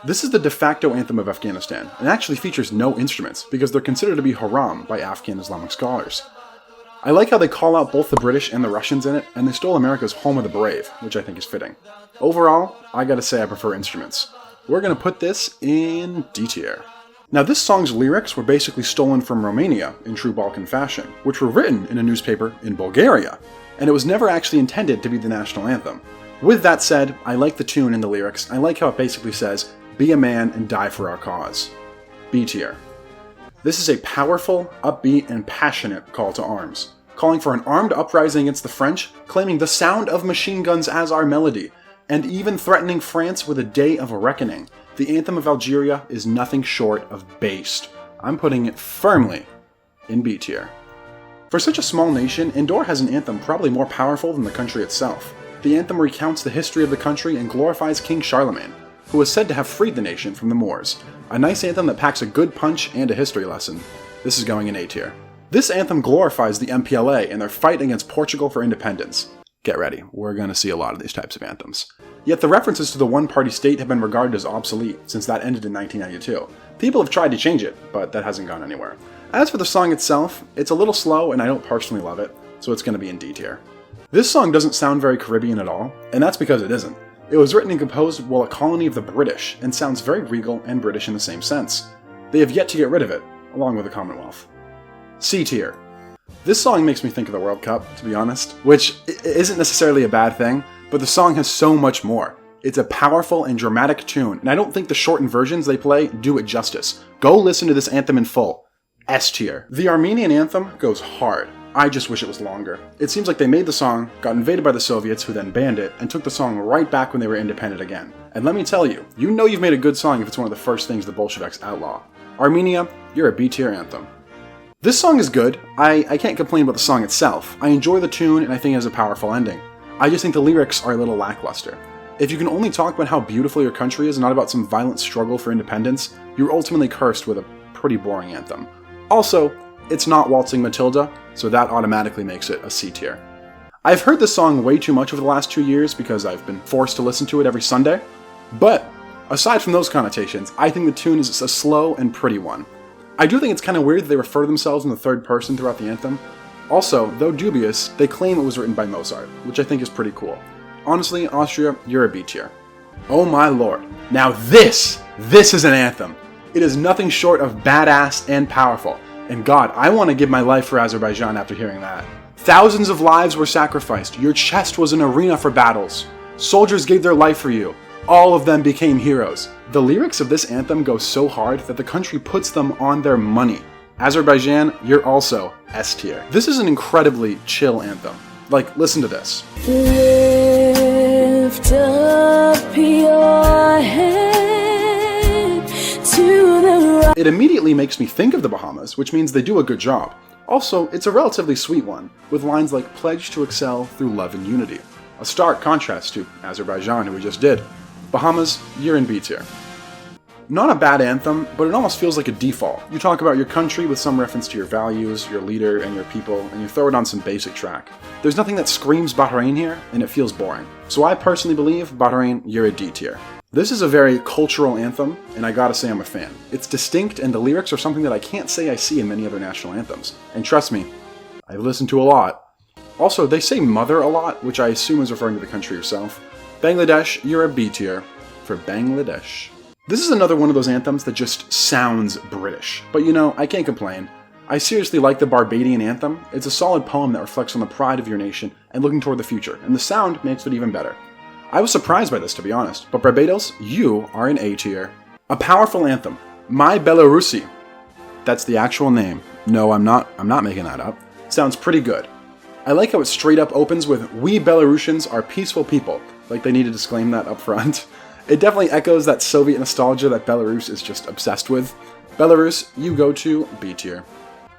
This is the de facto anthem of Afghanistan, and actually features no instruments, because they're considered to be haram by Afghan Islamic scholars. I like how they call out both the British and the Russians in it, and they stole America's Home of the Brave, which I think is fitting. Overall, I gotta say I prefer instruments. We're gonna put this in D tier. Now this song's lyrics were basically stolen from Romania in true Balkan fashion, which were written in a newspaper in Bulgaria, and it was never actually intended to be the national anthem. With that said, I like the tune and the lyrics. I like how it basically says, "Be a man and die for our cause." B tier. This is a powerful, upbeat, and passionate call to arms, calling for an armed uprising against the French, claiming the sound of machine guns as our melody, and even threatening France with a day of reckoning. The anthem of Algeria is nothing short of based. I'm putting it firmly in B tier. For such a small nation, Andorra has an anthem probably more powerful than the country itself. The anthem recounts the history of the country and glorifies King Charlemagne, who was said to have freed the nation from the Moors. A nice anthem that packs a good punch and a history lesson. This is going in A tier. This anthem glorifies the MPLA and their fight against Portugal for independence. Get ready, we're going to see a lot of these types of anthems. Yet the references to the one-party state have been regarded as obsolete since that ended in 1992. People have tried to change it, but that hasn't gone anywhere. As for the song itself, it's a little slow and I don't personally love it, so it's going to be in D tier. This song doesn't sound very Caribbean at all, and that's because it isn't. It was written and composed while a colony of the British, and sounds very regal and British in the same sense. They have yet to get rid of it, along with the Commonwealth. C tier. This song makes me think of the World Cup, to be honest, which isn't necessarily a bad thing, but the song has so much more. It's a powerful and dramatic tune, and I don't think the shortened versions they play do it justice. Go listen to this anthem in full. S tier. The Armenian anthem goes hard. I just wish it was longer. It seems like they made the song, got invaded by the Soviets who then banned it, and took the song right back when they were independent again. And let me tell you, you know you've made a good song if it's one of the first things the Bolsheviks outlaw. Armenia, you're a B tier anthem. This song is good. I can't complain about the song itself. I enjoy the tune and I think it has a powerful ending. I just think the lyrics are a little lackluster. If you can only talk about how beautiful your country is and not about some violent struggle for independence, you're ultimately cursed with a pretty boring anthem. Also, it's not Waltzing Matilda, so that automatically makes it a C tier. I've heard this song way too much over the last 2 years because I've been forced to listen to it every Sunday, but aside from those connotations, I think the tune is a slow and pretty one. I do think it's kind of weird that they refer to themselves in the third person throughout the anthem. Also, though dubious, they claim it was written by Mozart, which I think is pretty cool. Honestly, Austria, you're a B tier. Oh my lord. Now this is an anthem. It is nothing short of badass and powerful. And God, I want to give my life for Azerbaijan after hearing that. Thousands of lives were sacrificed. Your chest was an arena for battles. Soldiers gave their life for you. All of them became heroes. The lyrics of this anthem go so hard that the country puts them on their money. Azerbaijan, you're also S tier. This is an incredibly chill anthem. Like, listen to this. Lift up your head to the right. It immediately makes me think of the Bahamas, which means they do a good job. Also, it's a relatively sweet one, with lines like pledge to excel through love and unity. A stark contrast to Azerbaijan, who we just did. Bahamas, you're in B tier. Not a bad anthem, but it almost feels like a default. You talk about your country with some reference to your values, your leader, and your people, and you throw it on some basic track. There's nothing that screams Bahrain here, and it feels boring. So I personally believe, Bahrain, you're a D tier. This is a very cultural anthem, and I gotta say I'm a fan. It's distinct, and the lyrics are something that I can't say I see in many other national anthems. And trust me, I've listened to a lot. Also, they say mother a lot, which I assume is referring to the country herself. Bangladesh, you're a B tier for Bangladesh. This is another one of those anthems that just sounds British. But you know, I can't complain. I seriously like the Barbadian anthem. It's a solid poem that reflects on the pride of your nation and looking toward the future, and the sound makes it even better. I was surprised by this, to be honest, but Barbados, you are an A tier. A powerful anthem, My Belarusi. That's the actual name. No, I'm not making that up. Sounds pretty good. I like how it straight up opens with, we Belarusians are peaceful people. Like they need to disclaim that up front. It definitely echoes that Soviet nostalgia that Belarus is just obsessed with. Belarus, you go to B tier.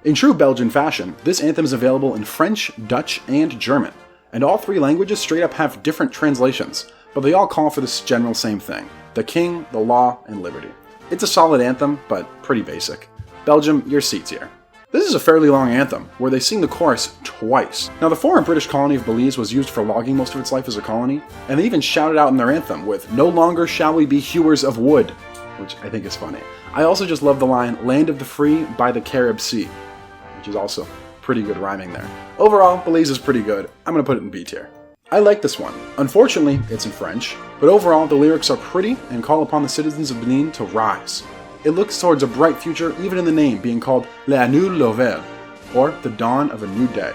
In true Belgian fashion, this anthem is available in French, Dutch, and German. And all three languages straight up have different translations, but they all call for this general same thing. The king, the law, and liberty. It's a solid anthem, but pretty basic. Belgium, your C tier. This is a fairly long anthem, where they sing the chorus twice. Now the former British colony of Belize was used for logging most of its life as a colony, and they even shouted out in their anthem with, no longer shall we be hewers of wood. which I think is funny. I also just love the line, "Land of the free by the Carib Sea," which is also pretty good rhyming there. Overall, Belize is pretty good. I'm gonna put it in B tier. I like this one. Unfortunately, it's in French, but overall, the lyrics are pretty and call upon the citizens of Benin to rise. It looks towards a bright future, even in the name being called La Nouvelle, or the dawn of a new day.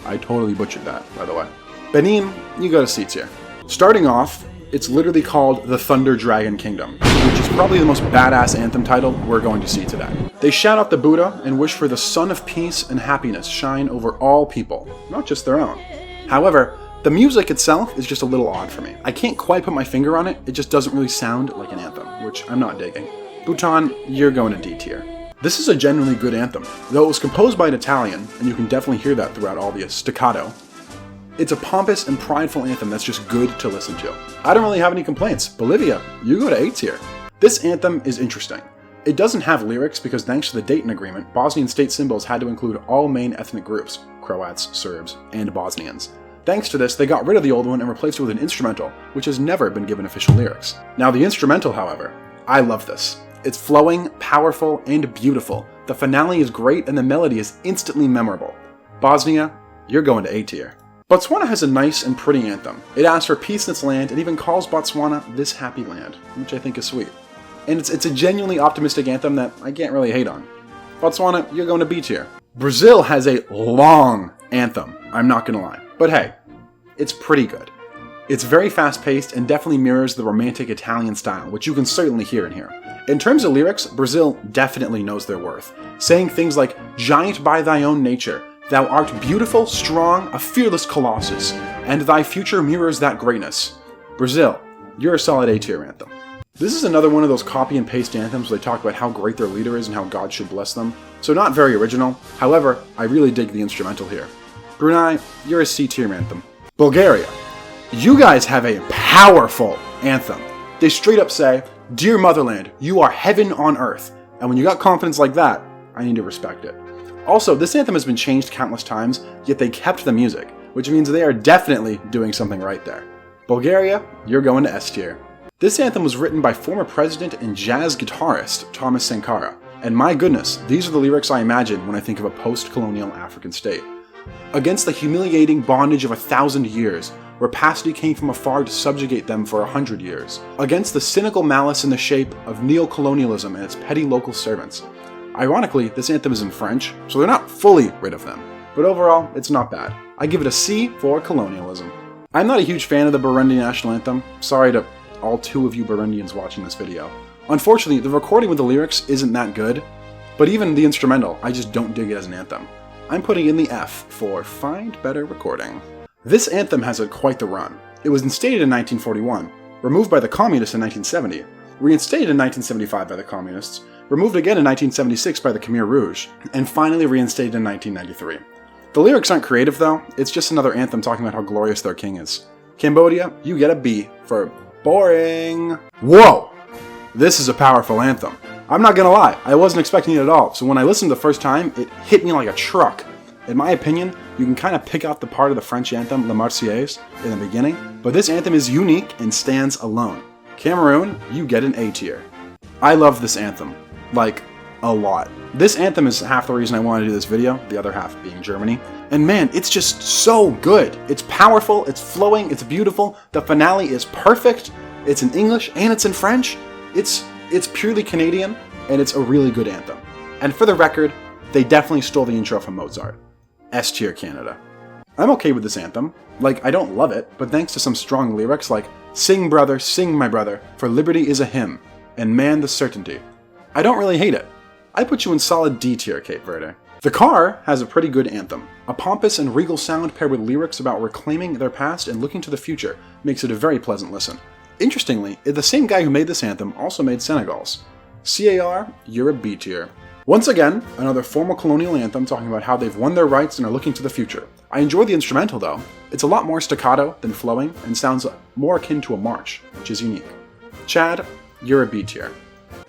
I totally butchered that, by the way. Benin, you go to C tier. Starting off, it's literally called the Thunder Dragon Kingdom, which is probably the most badass anthem title we're going to see today. They shout out the Buddha and wish for the sun of peace and happiness shine over all people, not just their own. However, the music itself is just a little odd for me. I can't quite put my finger on it, it just doesn't really sound like an anthem, which I'm not digging. Bhutan, you're going to D tier. This is a genuinely good anthem, though it was composed by an Italian, and you can definitely hear that throughout all the staccato. It's a pompous and prideful anthem that's just good to listen to. I don't really have any complaints. Bolivia, you go to A tier. This anthem is interesting. It doesn't have lyrics because thanks to the Dayton Agreement, Bosnian state symbols had to include all main ethnic groups, Croats, Serbs, and Bosnians. Thanks to this, they got rid of the old one and replaced it with an instrumental, which has never been given official lyrics. Now the instrumental, however, I love this. It's flowing, powerful, and beautiful. The finale is great and the melody is instantly memorable. Bosnia, you're going to A tier. Botswana has a nice and pretty anthem. It asks for peace in its land and even calls Botswana this happy land, which I think is sweet. And it's a genuinely optimistic anthem that I can't really hate on. Botswana, you're going to B tier. Brazil has a long anthem, I'm not gonna lie. But hey, it's pretty good. It's very fast-paced and definitely mirrors the romantic Italian style, which you can certainly hear in here. In terms of lyrics, Brazil definitely knows their worth, saying things like, "Giant by thy own nature, thou art beautiful, strong, a fearless colossus, and thy future mirrors that greatness." Brazil, you're a solid A tier anthem. This is another one of those copy and paste anthems where they talk about how great their leader is and how God should bless them, so not very original. However, I really dig the instrumental here. Brunei, you're a C tier anthem. Bulgaria, you guys have a powerful anthem. They straight up say, "Dear motherland, you are heaven on earth." And when you got confidence like that, I need to respect it. Also, this anthem has been changed countless times, yet they kept the music, which means they are definitely doing something right there. Bulgaria, you're going to S tier. This anthem was written by former president and jazz guitarist Thomas Sankara, and my goodness, these are the lyrics I imagine when I think of a post-colonial African state. Against the humiliating bondage of 1,000 years, rapacity came from afar to subjugate them for 100 years. Against the cynical malice in the shape of neo-colonialism and its petty local servants. Ironically, this anthem is in French, so they're not fully rid of them. But overall, it's not bad. I give it a C for colonialism. I'm not a huge fan of the Burundi national anthem. Sorry to all 2 of you Burundians watching this video. Unfortunately, the recording with the lyrics isn't that good, but even the instrumental, I just don't dig it as an anthem. I'm putting in the F for find better recording. This anthem has had quite the run. It was instated in 1941, removed by the communists in 1970, reinstated in 1975 by the communists, removed again in 1976 by the Khmer Rouge, and finally reinstated in 1993. The lyrics aren't creative though, it's just another anthem talking about how glorious their king is. Cambodia, you get a B for boring. Whoa! This is a powerful anthem. I'm not gonna lie, I wasn't expecting it at all, so when I listened the first time, it hit me like a truck. In my opinion, you can kind of pick out the part of the French anthem, La Marseillaise, in the beginning, but this anthem is unique and stands alone. Cameroon, you get an A tier. I love this anthem. Like, a lot. This anthem is half the reason I wanted to do this video, the other half being Germany. And man, it's just so good. It's powerful, it's flowing, it's beautiful, the finale is perfect, it's in English and it's in French. It's purely Canadian, and it's a really good anthem. And for the record, they definitely stole the intro from Mozart. S tier Canada. I'm okay with this anthem. Like, I don't love it, but thanks to some strong lyrics like, "Sing brother, sing my brother, for liberty is a hymn, and man the certainty." I don't really hate it. I put you in solid D tier, Cape Verde. The Car has a pretty good anthem. A pompous and regal sound paired with lyrics about reclaiming their past and looking to the future makes it a very pleasant listen. Interestingly, the same guy who made this anthem also made Senegal's. CAR, you're a B tier. Once again, another formal colonial anthem talking about how they've won their rights and are looking to the future. I enjoy the instrumental though. It's a lot more staccato than flowing and sounds more akin to a march, which is unique. Chad, you're a B tier.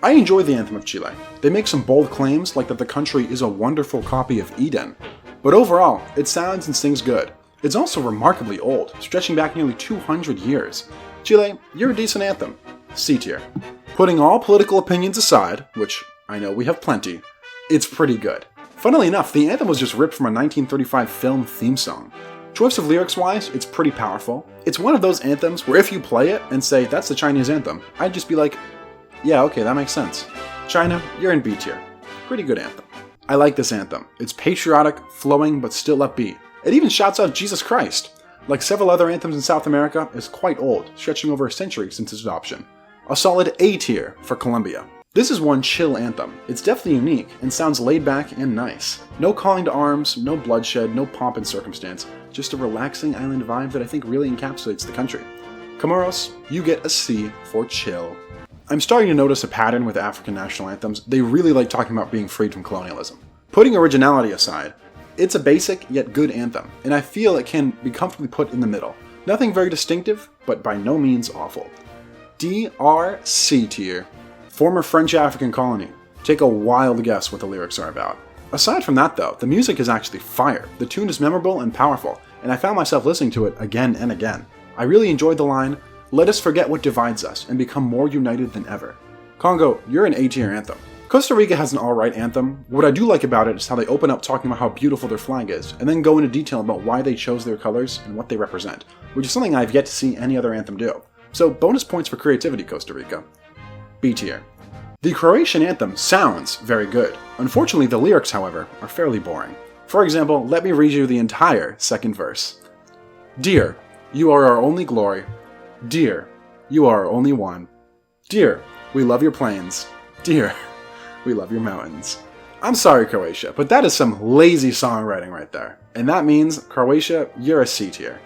I enjoy the anthem of Chile. They make some bold claims like that the country is a wonderful copy of Eden. But overall, it sounds and sings good. It's also remarkably old, stretching back nearly 200 years. Chile, you're a decent anthem. C tier. Putting all political opinions aside, which I know we have plenty, it's pretty good. Funnily enough, the anthem was just ripped from a 1935 film theme song. Choice of lyrics-wise, it's pretty powerful. It's one of those anthems where if you play it and say, that's the Chinese anthem, I'd just be like, yeah, okay, that makes sense. China, you're in B tier. Pretty good anthem. I like this anthem. It's patriotic, flowing, but still upbeat. It even shouts out Jesus Christ. Like several other anthems in South America, it's quite old, stretching over a century since its adoption. A solid A tier for Colombia. This is one chill anthem. It's definitely unique and sounds laid back and nice. No calling to arms, no bloodshed, no pomp and circumstance, just a relaxing island vibe that I think really encapsulates the country. Comoros, you get a C for chill. I'm starting to notice a pattern with African national anthems. They really like talking about being freed from colonialism. Putting originality aside, it's a basic yet good anthem, and I feel it can be comfortably put in the middle. Nothing very distinctive, but by no means awful. DRC tier. Former French African colony. Take a wild guess what the lyrics are about. Aside from that though, the music is actually fire. The tune is memorable and powerful, and I found myself listening to it again and again. I really enjoyed the line, "Let us forget what divides us and become more united than ever." Congo, you're an A tier anthem. Costa Rica has an alright anthem. What I do like about it is how they open up talking about how beautiful their flag is, and then go into detail about why they chose their colors and what they represent, which is something I've yet to see any other anthem do. So bonus points for creativity, Costa Rica. B tier. The Croatian anthem sounds very good. Unfortunately, the lyrics, however, are fairly boring. For example, let me read you the entire second verse. Dear, you are our only glory. Dear, you are our only one. Dear, we love your plains. Dear, we love your mountains. I'm sorry, Croatia, but that is some lazy songwriting right there. And that means, Croatia, you're a C tier.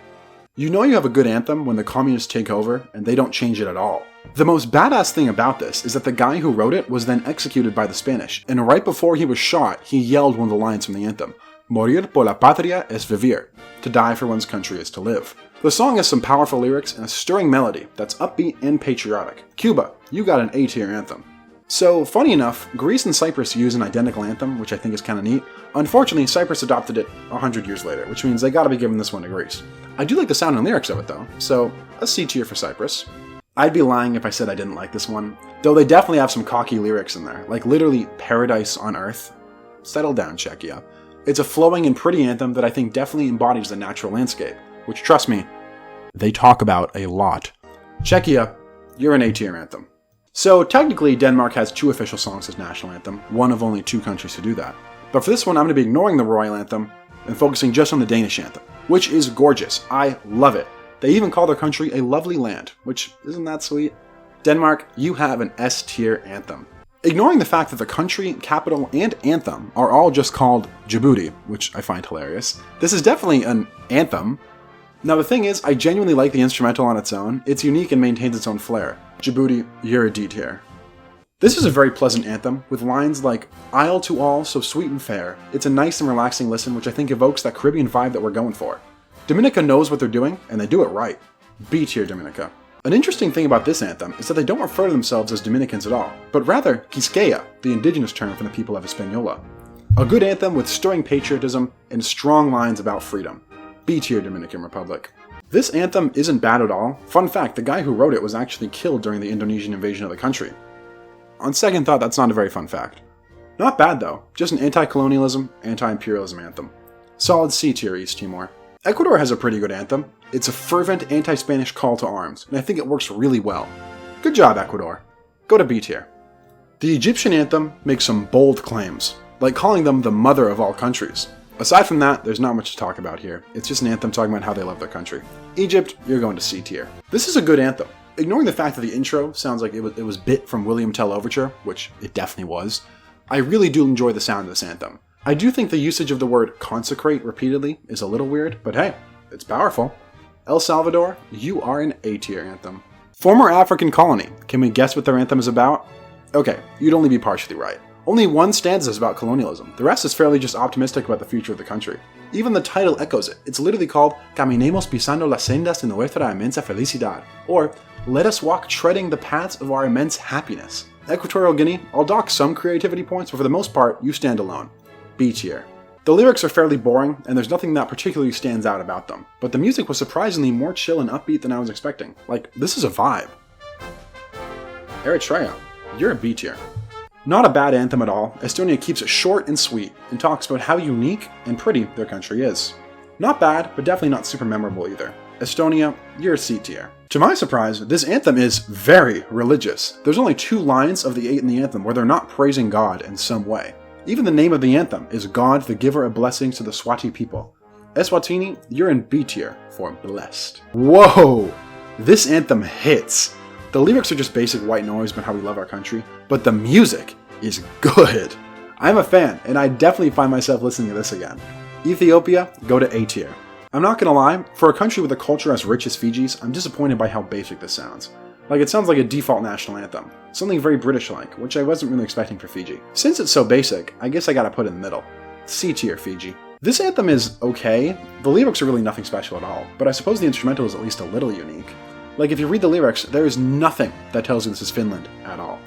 You know you have a good anthem when the communists take over and they don't change it at all. The most badass thing about this is that the guy who wrote it was then executed by the Spanish, and right before he was shot, he yelled one of the lines from the anthem, Morir por la patria es vivir, to die for one's country is to live. The song has some powerful lyrics and a stirring melody that's upbeat and patriotic. Cuba, you got an A tier anthem. So, funny enough, Greece and Cyprus use an identical anthem, which I think is kinda neat. Unfortunately, Cyprus adopted it 100 years later, which means they gotta be giving this one to Greece. I do like the sound and lyrics of it though, so a C tier for Cyprus. I'd be lying if I said I didn't like this one, though they definitely have some cocky lyrics in there, like literally paradise on earth. Settle down, Czechia. It's a flowing and pretty anthem that I think definitely embodies the natural landscape, which, trust me, they talk about a lot. Czechia, you're an A tier anthem. So technically, Denmark has 2 official songs as national anthem, one of only 2 countries to do that. But for this one, I'm going to be ignoring the royal anthem and focusing just on the Danish anthem, which is gorgeous. I love it. They even call their country a lovely land, which isn't that sweet? Denmark, you have an S tier anthem. Ignoring the fact that the country, capital, and anthem are all just called Djibouti, which I find hilarious, this is definitely an anthem. Now the thing is, I genuinely like the instrumental on its own. It's unique and maintains its own flair. Djibouti, you're a D tier. This is a very pleasant anthem, with lines like, Isle to all, so sweet and fair. It's a nice and relaxing listen, which I think evokes that Caribbean vibe that we're going for. Dominica knows what they're doing, and they do it right. B tier Dominica. An interesting thing about this anthem is that they don't refer to themselves as Dominicans at all, but rather Quisqueya, the indigenous term for the people of Hispaniola. A good anthem with stirring patriotism and strong lines about freedom. B tier Dominican Republic. This anthem isn't bad at all. Fun fact, the guy who wrote it was actually killed during the Indonesian invasion of the country. On second thought, that's not a very fun fact. Not bad though, just an anti-colonialism, anti-imperialism anthem. Solid C tier East Timor. Ecuador has a pretty good anthem. It's a fervent anti-Spanish call to arms, and I think it works really well. Good job, Ecuador. Go to B tier. The Egyptian anthem makes some bold claims, like calling them the mother of all countries. Aside from that, there's not much to talk about here. It's just an anthem talking about how they love their country. Egypt, you're going to C tier. This is a good anthem. Ignoring the fact that the intro sounds like it was bit from William Tell Overture, which it definitely was, I really do enjoy the sound of this anthem. I do think the usage of the word consecrate repeatedly is a little weird, but hey, it's powerful. El Salvador, you are an A tier anthem. Former African colony, can we guess what their anthem is about? Okay, you'd only be partially right. Only one stanza is about colonialism, the rest is fairly just optimistic about the future of the country. Even the title echoes it. It's literally called Caminemos pisando las sendas de nuestra inmensa felicidad, or Let us walk treading the paths of our immense happiness. Equatorial Guinea, I'll dock some creativity points, but for the most part, you stand alone. B tier. The lyrics are fairly boring, and there's nothing that particularly stands out about them, but the music was surprisingly more chill and upbeat than I was expecting. Like, this is a vibe. Eritrea, you're a B tier. Not a bad anthem at all. Estonia keeps it short and sweet and talks about how unique and pretty their country is. Not bad, but definitely not super memorable either. Estonia, you're a C tier. To my surprise, this anthem is very religious. There's only 2 lines of the 8 in the anthem where they're not praising God in some way. Even the name of the anthem is God, the giver of blessings to the Swati people. Eswatini, you're in B tier for blessed. Whoa! This anthem hits. The lyrics are just basic white noise about how we love our country, but the music is good. I'm a fan, and I definitely find myself listening to this again. Ethiopia, go to A tier. I'm not gonna lie, for a country with a culture as rich as Fiji's, I'm disappointed by how basic this sounds. Like, it sounds like a default national anthem. Something very British-like, which I wasn't really expecting for Fiji. Since it's so basic, I guess I gotta put it in the middle. C tier, Fiji. This anthem is okay. The lyrics are really nothing special at all, but I suppose the instrumental is at least a little unique. Like, if you read the lyrics, there is nothing that tells you this is Finland at all.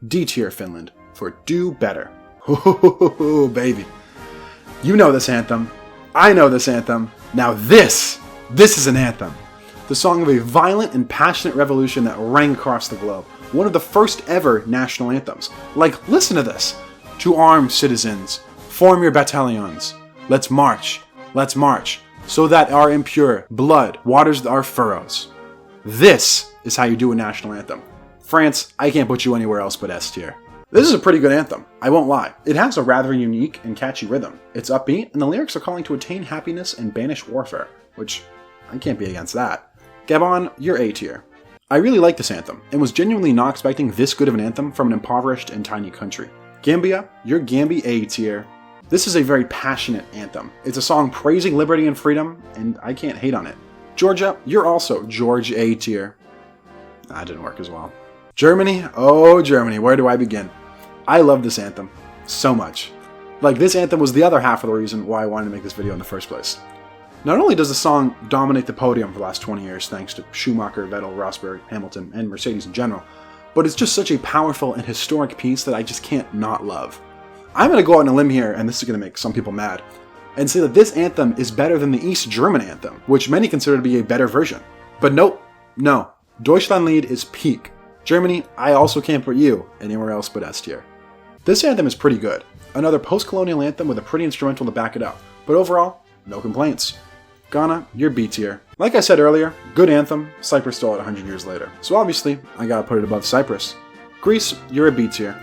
D tier, Finland, for do better. Ooh, baby. You know this anthem. I know this anthem. Now this is an anthem. The song of a violent and passionate revolution that rang across the globe. One of the first ever national anthems. Like, listen to this. To arms, citizens. Form your battalions. Let's march, so that our impure blood waters our furrows. This is how you do a national anthem. France, I can't put you anywhere else but S tier. This is a pretty good anthem, I won't lie. It has a rather unique and catchy rhythm. It's upbeat, and the lyrics are calling to attain happiness and banish warfare, which I can't be against that. Gabon, you're A tier. I really like this anthem, and was genuinely not expecting this good of an anthem from an impoverished and tiny country. Gambia, you're Gambi A tier. This is a very passionate anthem. It's a song praising liberty and freedom, and I can't hate on it. Georgia, you're also George A tier. That didn't work as well. Germany, oh Germany, where do I begin? I love this anthem so much. Like, this anthem was the other half of the reason why I wanted to make this video in the first place. Not only does the song dominate the podium for the last 20 years thanks to Schumacher, Vettel, Rosberg, Hamilton, and Mercedes in general, but it's just such a powerful and historic piece that I just can't not love. I'm going to go out on a limb here, and this is going to make some people mad, and say that this anthem is better than the East German anthem, which many consider to be a better version. But nope, no. Deutschlandlied is peak. Germany, I also can't put you anywhere else but S tier. This anthem is pretty good. Another post-colonial anthem with a pretty instrumental to back it up. But overall, no complaints. Ghana, you're B tier. Like I said earlier, good anthem, Cyprus stole it 100 years later. So obviously, I gotta put it above Cyprus. Greece, you're a B tier.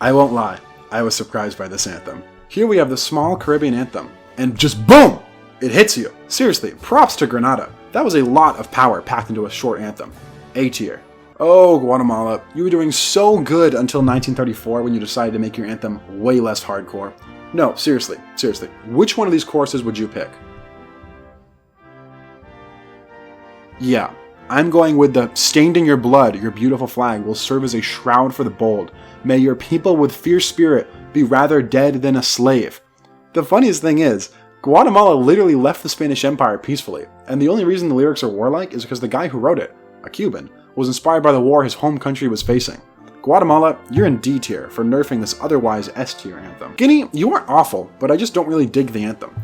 I won't lie, I was surprised by this anthem. Here we have the small Caribbean anthem, and just boom! It hits you. Seriously, props to Grenada. That was a lot of power packed into a short anthem. A tier. Oh, Guatemala, you were doing so good until 1934 when you decided to make your anthem way less hardcore. No, seriously, which one of these choruses would you pick? Yeah, I'm going with the stained in your blood, your beautiful flag will serve as a shroud for the bold. May your people with fierce spirit be rather dead than a slave. The funniest thing is, Guatemala literally left the Spanish Empire peacefully, and the only reason the lyrics are warlike is because the guy who wrote it, a Cuban, was inspired by the war his home country was facing. Guatemala, you're in D tier for nerfing this otherwise S tier anthem. Guinea, you aren't awful, but I just don't really dig the anthem.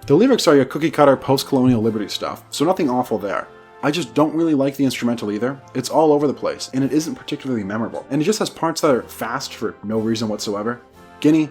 The lyrics are your cookie-cutter post-colonial liberty stuff, so nothing awful there. I just don't really like the instrumental either. It's all over the place, and it isn't particularly memorable. And it just has parts that are fast for no reason whatsoever. Guinea,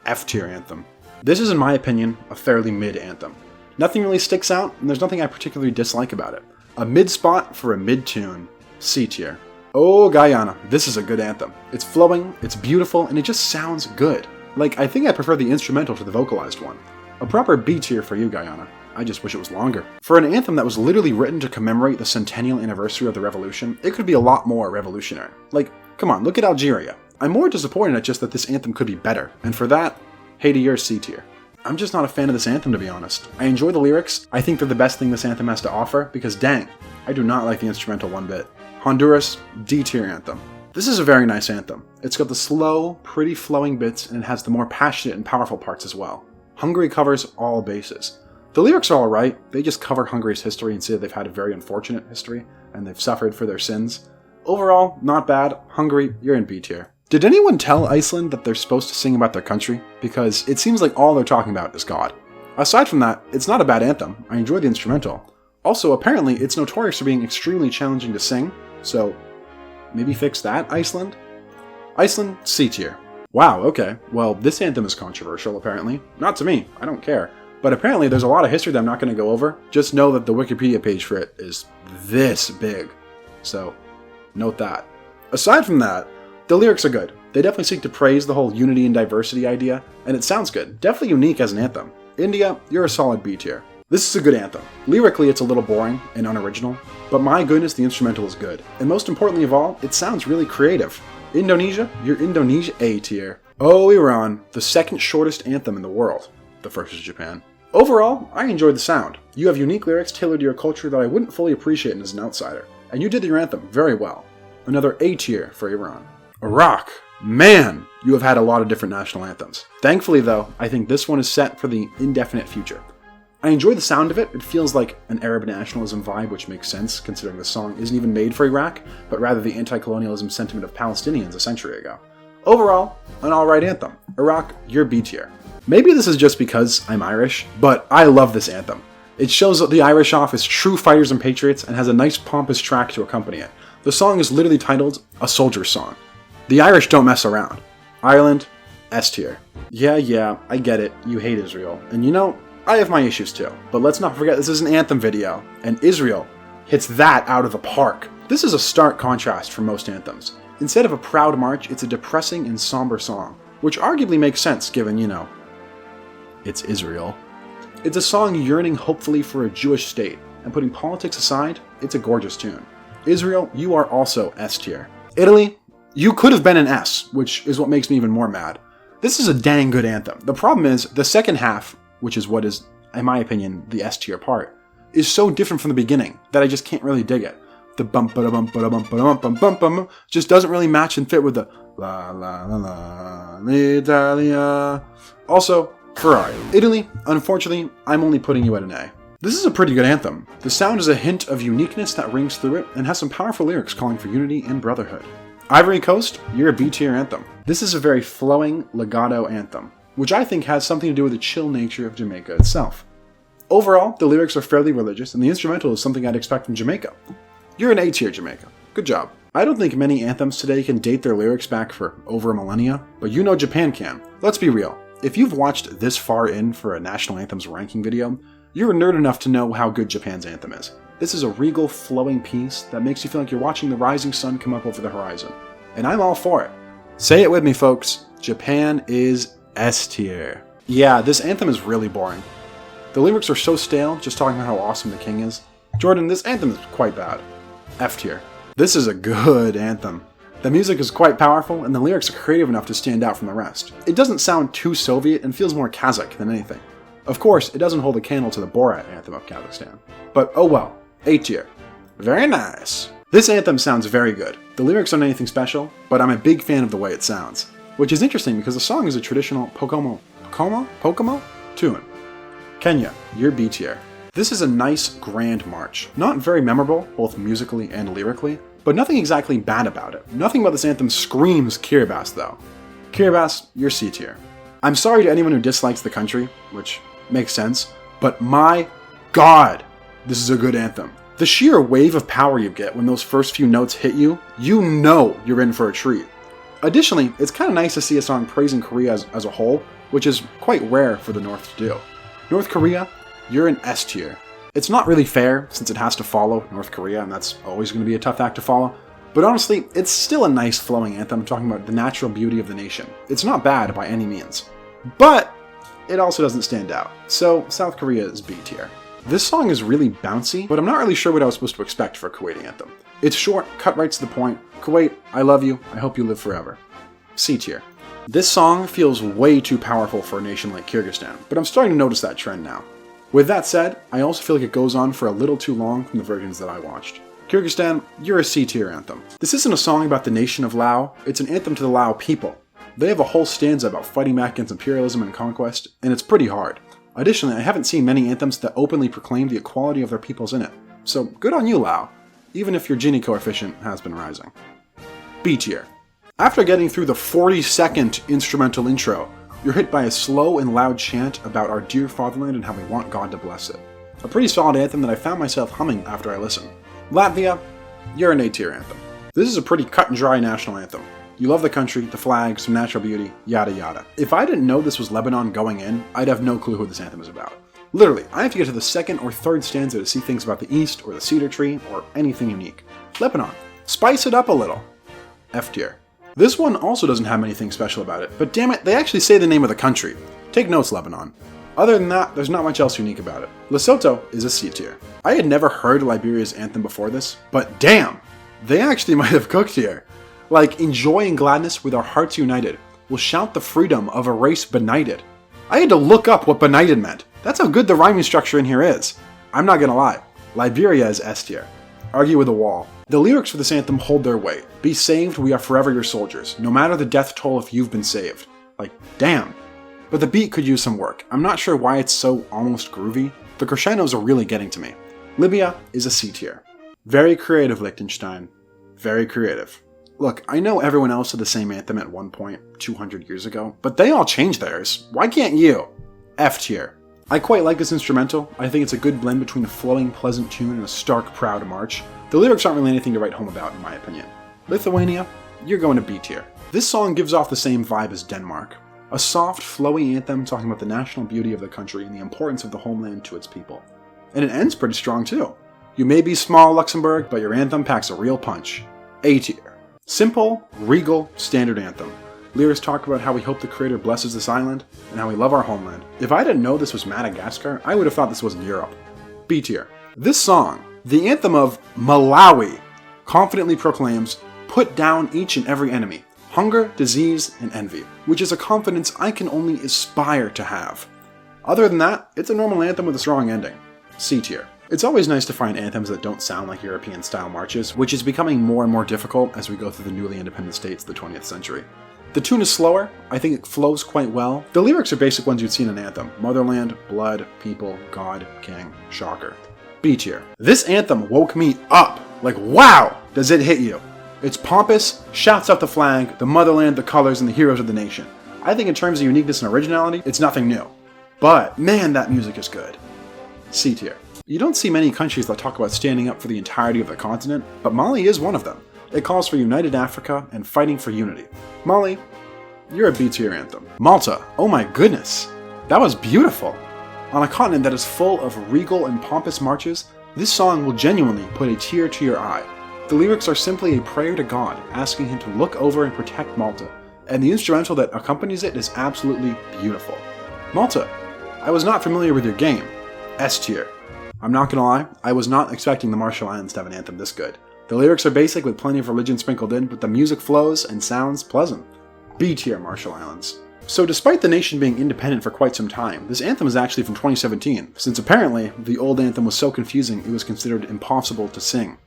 F tier anthem. This is, in my opinion, a fairly mid anthem. Nothing really sticks out, and there's nothing I particularly dislike about it. A mid spot for a mid tune. C tier. Oh, Guyana, this is a good anthem. It's flowing, it's beautiful, and it just sounds good. Like, I think I prefer the instrumental to the vocalized one. A proper B tier for you, Guyana. I just wish it was longer. For an anthem that was literally written to commemorate the centennial anniversary of the revolution, it could be a lot more revolutionary. Like, come on, look at Algeria. I'm more disappointed at just that this anthem could be better, and for that, hey to your C tier. I'm just not a fan of this anthem, to be honest. I enjoy the lyrics, I think they're the best thing this anthem has to offer, because dang, I do not like the instrumental one bit. Honduras, D tier anthem. This is a very nice anthem. It's got the slow, pretty flowing bits, and it has the more passionate and powerful parts as well. Hungary covers all bases. The lyrics are alright, they just cover Hungary's history and say that they've had a very unfortunate history, and they've suffered for their sins. Overall, not bad. Hungary, you're in B tier. Did anyone tell Iceland that they're supposed to sing about their country? Because it seems like all they're talking about is God. Aside from that, it's not a bad anthem. I enjoy the instrumental. Also, apparently, it's notorious for being extremely challenging to sing, so Maybe fix that, Iceland? Iceland, C tier. Wow, okay. Well, this anthem is controversial, apparently. Not to me, I don't care. But apparently there's a lot of history that I'm not going to go over. Just know that the Wikipedia page for it is this big. So, note that. Aside from that, the lyrics are good. They definitely seek to praise the whole unity and diversity idea, and it sounds good. Definitely unique as an anthem. India, you're a solid B tier. This is a good anthem. Lyrically, it's a little boring and unoriginal, but my goodness, the instrumental is good. And most importantly of all, it sounds really creative. Indonesia, you're Indonesia A tier. Oh, Iran, the second shortest anthem in the world. The first is Japan. Overall, I enjoyed the sound. You have unique lyrics tailored to your culture that I wouldn't fully appreciate as an outsider, and you did your anthem very well. Another A tier for Iran. Iraq, man, you have had a lot of different national anthems. Thankfully though, I think this one is set for the indefinite future. I enjoy the sound of it. It feels like an Arab nationalism vibe, which makes sense considering the song isn't even made for Iraq, but rather the anti-colonialism sentiment of Palestinians a century ago. Overall, an alright anthem. Iraq, you're B tier. Maybe this is just because I'm Irish, but I love this anthem. It shows the Irish off as true fighters and patriots and has a nice pompous track to accompany it. The song is literally titled A Soldier's Song. The Irish don't mess around. Ireland, S tier. Yeah, I get it. You hate Israel. And you know, I have my issues too, but let's not forget this is an anthem video, and Israel hits that out of the park. This is a stark contrast from most anthems. Instead of a proud march, it's a depressing and somber song, which arguably makes sense given, you know, it's Israel. It's a song yearning hopefully for a Jewish state, and putting politics aside, it's a gorgeous tune. Israel, you are also S tier. Italy, you could have been an S, which is what makes me even more mad. This is a dang good anthem. The problem is, the second half, which is what is, in my opinion, the S tier part, is so different from the beginning that I just can't really dig it. The bump ba bump ba bump ba bump bump bump bump just doesn't really match and fit with the la la la la l'Italia. Also, Ferrari. Italy, unfortunately, I'm only putting you at an A. This is a pretty good anthem. The sound is a hint of uniqueness that rings through it and has some powerful lyrics calling for unity and brotherhood. Ivory Coast, you're a B tier anthem. This is a very flowing legato anthem, which I think has something to do with the chill nature of Jamaica itself. Overall, the lyrics are fairly religious, and the instrumental is something I'd expect from Jamaica. You're an A tier, Jamaica. Good job. I don't think many anthems today can date their lyrics back for over a millennia, but you know Japan can. Let's be real. If you've watched this far in for a National Anthems ranking video, you're a nerd enough to know how good Japan's anthem is. This is a regal, flowing piece that makes you feel like you're watching the rising sun come up over the horizon. And I'm all for it. Say it with me, folks. Japan is S tier. Yeah, this anthem is really boring. The lyrics are so stale, just talking about how awesome the king is. Jordan, this anthem is quite bad. F tier. This is a good anthem. The music is quite powerful, and the lyrics are creative enough to stand out from the rest. It doesn't sound too Soviet and feels more Kazakh than anything. Of course, it doesn't hold a candle to the Borat anthem of Kazakhstan. But oh well, A tier. Very nice. This anthem sounds very good. The lyrics aren't anything special, but I'm a big fan of the way it sounds. Which is interesting because the song is a traditional Pocomo tune. Kenya, you're B tier. This is a nice, grand march. Not very memorable, both musically and lyrically, but nothing exactly bad about it. Nothing about this anthem screams Kiribati though. Kiribati, you're C tier. I'm sorry to anyone who dislikes the country, which makes sense, but my god, this is a good anthem. The sheer wave of power you get when those first few notes hit you, you know you're in for a treat. Additionally, it's kind of nice to see a song praising Korea as a whole, which is quite rare for the North to do. North Korea, you're an S tier. It's not really fair since it has to follow North Korea, and that's always going to be a tough act to follow. But honestly, it's still a nice flowing anthem talking about the natural beauty of the nation. It's not bad by any means. But it also doesn't stand out. So South Korea is B tier. This song is really bouncy, but I'm not really sure what I was supposed to expect for a Kuwaiti anthem. It's short, cut right to the point. Kuwait, I love you, I hope you live forever. C tier. This song feels way too powerful for a nation like Kyrgyzstan, but I'm starting to notice that trend now. With that said, I also feel like it goes on for a little too long from the versions that I watched. Kyrgyzstan, you're a C tier anthem. This isn't a song about the nation of Lao, it's an anthem to the Lao people. They have a whole stanza about fighting back against imperialism and conquest, and it's pretty hard. Additionally, I haven't seen many anthems that openly proclaim the equality of their peoples in it. So good on you, Lao, even if your Gini coefficient has been rising. B tier. After getting through the 40-second instrumental intro, you're hit by a slow and loud chant about our dear fatherland and how we want God to bless it. A pretty solid anthem that I found myself humming after I listened. Latvia, you're an A tier anthem. This is a pretty cut and dry national anthem. You love the country, the flag, some natural beauty, yada yada. If I didn't know this was Lebanon going in, I'd have no clue who this anthem is about. Literally, I have to get to the second or third stanza to see things about the East or the cedar tree or anything unique. Lebanon. Spice it up a little. F tier. This one also doesn't have anything special about it, but damn it, they actually say the name of the country. Take notes, Lebanon. Other than that, there's not much else unique about it. Lesotho is a C tier. I had never heard Liberia's anthem before this, but damn, they actually might have cooked here. Like, in joy and gladness with our hearts united, we'll shout the freedom of a race benighted. I had to look up what benighted meant. That's how good the rhyming structure in here is. I'm not gonna lie, Liberia is S tier. Argue with a wall. The lyrics for this anthem hold their weight. Be saved, we are forever your soldiers, no matter the death toll if you've been saved. Like, damn. But the beat could use some work. I'm not sure why it's so almost groovy. The crescendos are really getting to me. Libya is a C tier. Very creative, Liechtenstein. Very creative. Look, I know everyone else had the same anthem at one point, 200 years ago, but they all changed theirs. Why can't you? F tier. I quite like this instrumental. I think it's a good blend between a flowing, pleasant tune and a stark, proud march. The lyrics aren't really anything to write home about, in my opinion. Lithuania, you're going to B tier. This song gives off the same vibe as Denmark. A soft, flowy anthem talking about the national beauty of the country and the importance of the homeland to its people. And it ends pretty strong too. You may be small, Luxembourg, but your anthem packs a real punch. A tier. Simple, regal, standard anthem. Lyrics talk about how we hope the Creator blesses this island, and how we love our homeland. If I didn't know this was Madagascar, I would have thought this was in Europe. B tier. This song, the anthem of Malawi, confidently proclaims, put down each and every enemy, hunger, disease, and envy, which is a confidence I can only aspire to have. Other than that, it's a normal anthem with a strong ending. C tier. It's always nice to find anthems that don't sound like European-style marches, which is becoming more and more difficult as we go through the newly independent states of the 20th century. The tune is slower, I think it flows quite well. The lyrics are basic ones you'd see in an anthem. Motherland, blood, people, God, king, shocker. B tier. This anthem woke me up. Like, wow, does it hit you? It's pompous, shouts out the flag, the motherland, the colors, and the heroes of the nation. I think in terms of uniqueness and originality, it's nothing new. But, man, that music is good. C tier. You don't see many countries that talk about standing up for the entirety of the continent, but Mali is one of them. It calls for united Africa and fighting for unity. Mali, you're a B tier anthem. Malta, oh my goodness, that was beautiful. On a continent that is full of regal and pompous marches, this song will genuinely put a tear to your eye. The lyrics are simply a prayer to God, asking him to look over and protect Malta, and the instrumental that accompanies it is absolutely beautiful. Malta, I was not familiar with your game. S tier. I'm not gonna lie, I was not expecting the Marshall Islands to have an anthem this good. The lyrics are basic with plenty of religion sprinkled in, but the music flows and sounds pleasant. B tier Marshall Islands. So despite the nation being independent for quite some time, this anthem is actually from 2017, since apparently the old anthem was so confusing it was considered impossible to sing.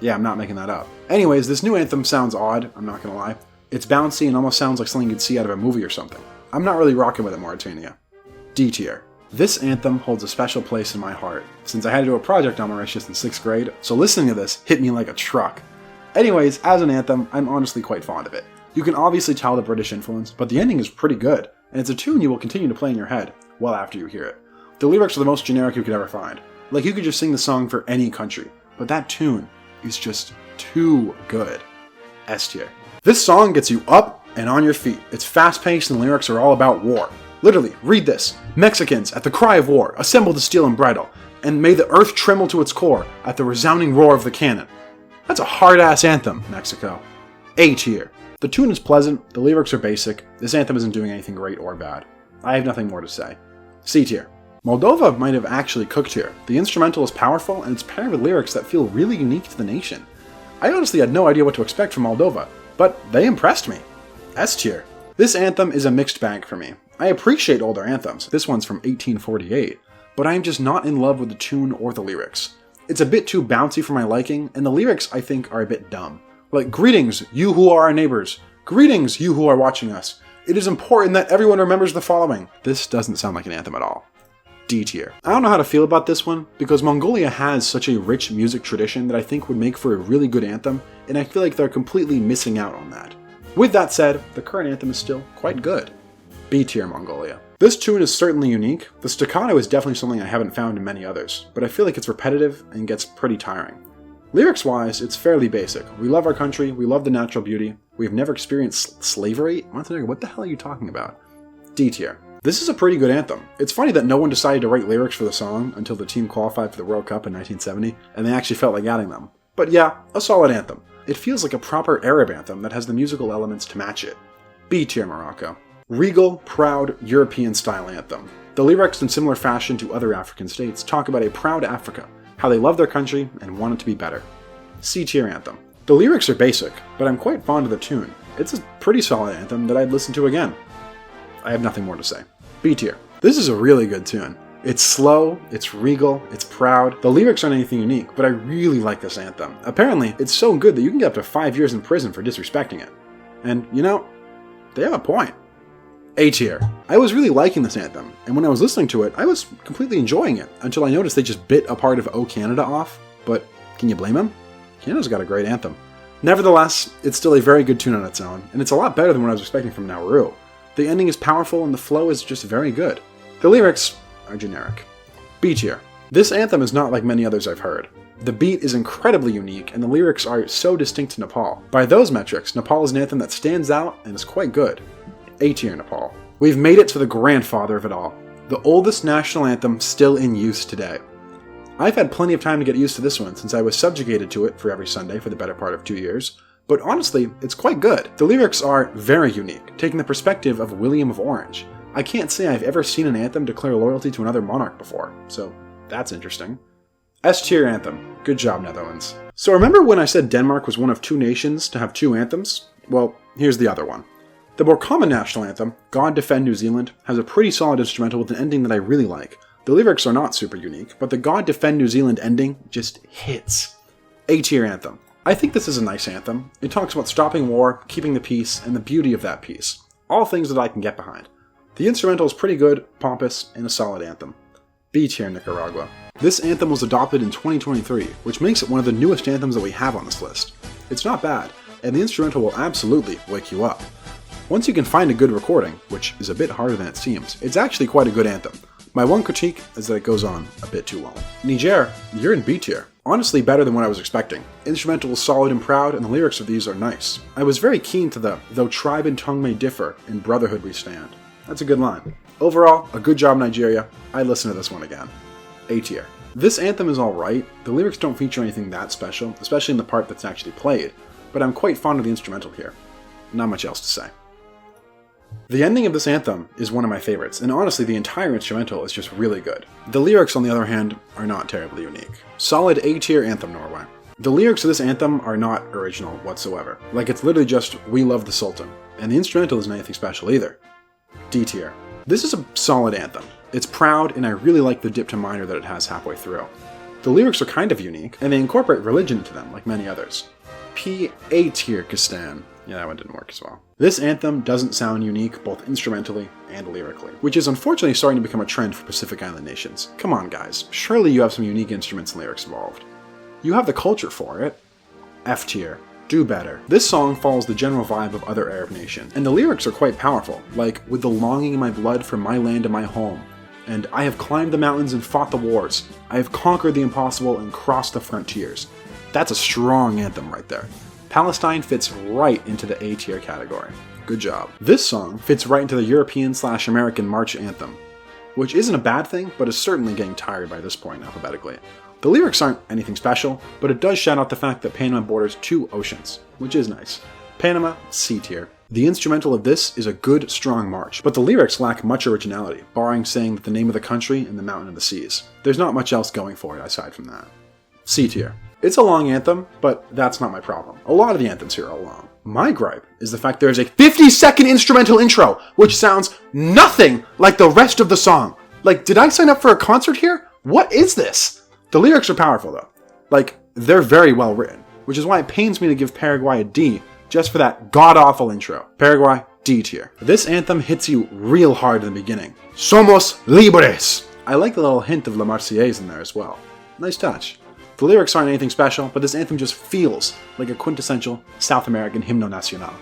Yeah, I'm not making that up. Anyways, this new anthem sounds odd, I'm not gonna lie. It's bouncy and almost sounds like something you'd see out of a movie or something. I'm not really rocking with it, Mauritania. D tier. This anthem holds a special place in my heart, since I had to do a project on Mauritius in 6th grade, so listening to this hit me like a truck. Anyways, as an anthem, I'm honestly quite fond of it. You can obviously tell the British influence, but the ending is pretty good, and it's a tune you will continue to play in your head well after you hear it. The lyrics are the most generic you could ever find. Like, you could just sing the song for any country, but that tune is just too good. S tier. This song gets you up and on your feet. It's fast-paced and the lyrics are all about war. Literally, read this. Mexicans, at the cry of war, assemble to steel and bridle, and may the earth tremble to its core at the resounding roar of the cannon. That's a hard-ass anthem, Mexico. A tier. The tune is pleasant, the lyrics are basic, this anthem isn't doing anything great or bad. I have nothing more to say. C tier. Moldova might have actually cooked here. The instrumental is powerful, and it's paired with lyrics that feel really unique to the nation. I honestly had no idea what to expect from Moldova, but they impressed me. S tier. This anthem is a mixed bag for me. I appreciate older anthems, this one's from 1848, but I am just not in love with the tune or the lyrics. It's a bit too bouncy for my liking, and the lyrics I think are a bit dumb. Like, greetings, you who are our neighbors. Greetings, you who are watching us. It is important that everyone remembers the following. This doesn't sound like an anthem at all. D tier. I don't know how to feel about this one, because Mongolia has such a rich music tradition that I think would make for a really good anthem, and I feel like they're completely missing out on that. With that said, the current anthem is still quite good. B tier Mongolia. This tune is certainly unique. The staccato is definitely something I haven't found in many others, but I feel like it's repetitive and gets pretty tiring. Lyrics-wise, it's fairly basic. We love our country, we love the natural beauty, we've never experienced slavery? Montenegro, what the hell are you talking about? D tier. This is a pretty good anthem. It's funny that no one decided to write lyrics for the song until the team qualified for the World Cup in 1970, and they actually felt like adding them. But yeah, a solid anthem. It feels like a proper Arab anthem that has the musical elements to match it. B tier Morocco. Regal, proud, European-style anthem. The lyrics, in similar fashion to other African states, talk about a proud Africa, how they love their country and want it to be better. C tier anthem. The lyrics are basic, but I'm quite fond of the tune. It's a pretty solid anthem that I'd listen to again. I have nothing more to say. B tier. This is a really good tune. It's slow, it's regal, it's proud. The lyrics aren't anything unique, but I really like this anthem. Apparently, it's so good that you can get up to 5 years in prison for disrespecting it. And, you know, they have a point. A tier. I was really liking this anthem, and when I was listening to it, I was completely enjoying it, until I noticed they just bit a part of O Canada off. But can you blame him? Canada's got a great anthem. Nevertheless, it's still a very good tune on its own, and it's a lot better than what I was expecting from Nauru. The ending is powerful and the flow is just very good. The lyrics are generic. B tier. This anthem is not like many others I've heard. The beat is incredibly unique and the lyrics are so distinct to Nepal. By those metrics, Nepal is an anthem that stands out and is quite good. A tier Nepal. We've made it to the grandfather of it all. The oldest national anthem still in use today. I've had plenty of time to get used to this one since I was subjugated to it for every Sunday for the better part of 2 years. But honestly, it's quite good. The lyrics are very unique, taking the perspective of William of Orange. I can't say I've ever seen an anthem declare loyalty to another monarch before, so that's interesting. S tier anthem. Good job, Netherlands. So remember when I said Denmark was one of 2 nations to have 2 anthems? Well, here's the other one. The more common national anthem, God Defend New Zealand, has a pretty solid instrumental with an ending that I really like. The lyrics are not super unique, but the God Defend New Zealand ending just hits. A tier anthem. I think this is a nice anthem. It talks about stopping war, keeping the peace, and the beauty of that peace. All things that I can get behind. The instrumental is pretty good, pompous, and a solid anthem. B tier Nicaragua. This anthem was adopted in 2023, which makes it one of the newest anthems that we have on this list. It's not bad, and the instrumental will absolutely wake you up. Once you can find a good recording, which is a bit harder than it seems, it's actually quite a good anthem. My one critique is that it goes on a bit too long. Niger, you're in B tier. Honestly better than what I was expecting. Instrumental is solid and proud, and the lyrics of these are nice. I was very keen to the "though tribe and tongue may differ, in brotherhood we stand." That's a good line. Overall, a good job Nigeria. I'd listen to this one again. A tier. This anthem is alright. The lyrics don't feature anything that special, especially in the part that's actually played, but I'm quite fond of the instrumental here. Not much else to say. The ending of this anthem is one of my favorites, and honestly the entire instrumental is just really good. The lyrics, on the other hand, are not terribly unique. Solid A tier anthem, Norway. The lyrics of this anthem are not original whatsoever. Like, it's literally just "We love the Sultan," and the instrumental isn't anything special either. D tier. This is a solid anthem. It's proud, and I really like the dip to minor that it has halfway through. The lyrics are kind of unique, and they incorporate religion into them, like many others. P A tier Kistan. Yeah, that one didn't work as well. This anthem doesn't sound unique both instrumentally and lyrically, which is unfortunately starting to become a trend for Pacific Island nations. Come on guys, surely you have some unique instruments and lyrics involved. You have the culture for it. F tier. Do better. This song follows the general vibe of other Arab nations, and the lyrics are quite powerful, like "with the longing in my blood for my land and my home," and "I have climbed the mountains and fought the wars. I have conquered the impossible and crossed the frontiers." That's a strong anthem right there. Palestine fits right into the A tier category. Good job. This song fits right into the European/American March Anthem, which isn't a bad thing, but is certainly getting tired by this point alphabetically. The lyrics aren't anything special, but it does shout out the fact that Panama borders 2 oceans, which is nice. Panama, C tier. The instrumental of this is a good, strong march, but the lyrics lack much originality, barring saying that the name of the country and the mountain of the seas. There's not much else going for it aside from that. C tier. It's a long anthem, but that's not my problem. A lot of the anthems here are long. My gripe is the fact there's a 50-second instrumental intro, which sounds nothing like the rest of the song. Like, did I sign up for a concert here? What is this? The lyrics are powerful though. Like, they're very well written, which is why it pains me to give Paraguay a D just for that god-awful intro. Paraguay, D tier. This anthem hits you real hard in the beginning. Somos libres! I like the little hint of La Marseillaise in there as well. Nice touch. The lyrics aren't anything special, but this anthem just feels like a quintessential South American hymno nacional.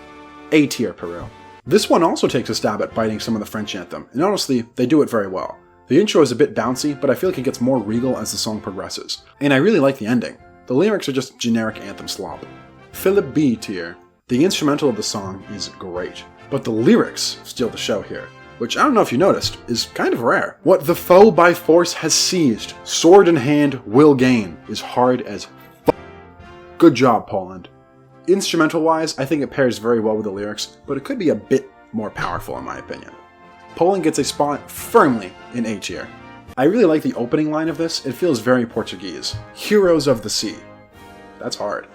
A tier Peru. This one also takes a stab at biting some of the French anthem, and honestly, they do it very well. The intro is a bit bouncy, but I feel like it gets more regal as the song progresses, and I really like the ending. The lyrics are just generic anthem slop. Philip B tier. The instrumental of the song is great, but the lyrics steal the show here, which I don't know if you noticed, is kind of rare. What the foe by force has seized, sword in hand will gain, is hard as f***. Good job, Poland. Instrumental-wise, I think it pairs very well with the lyrics, but it could be a bit more powerful in my opinion. Poland gets a spot firmly in A tier. I really like the opening line of this, it feels very Portuguese. Heroes of the Sea. That's hard.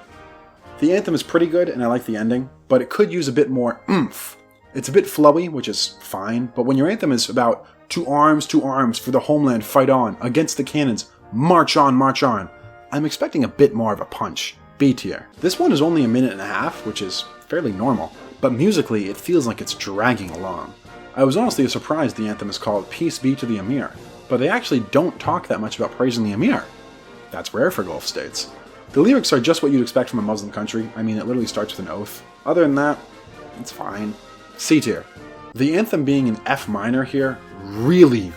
The anthem is pretty good and I like the ending, but it could use a bit more oomph. It's a bit flowy, which is fine, but when your anthem is about to arms, for the homeland, fight on, against the cannons, march on, I'm expecting a bit more of a punch. B tier. This one is only a minute and a half, which is fairly normal, but musically it feels like it's dragging along. I was honestly surprised the anthem is called Peace Be to the Emir, but they actually don't talk that much about praising the Emir. That's rare for Gulf states. The lyrics are just what you'd expect from a Muslim country. I mean, it literally starts with an oath. Other than that, it's fine. C tier. The anthem being in F minor here really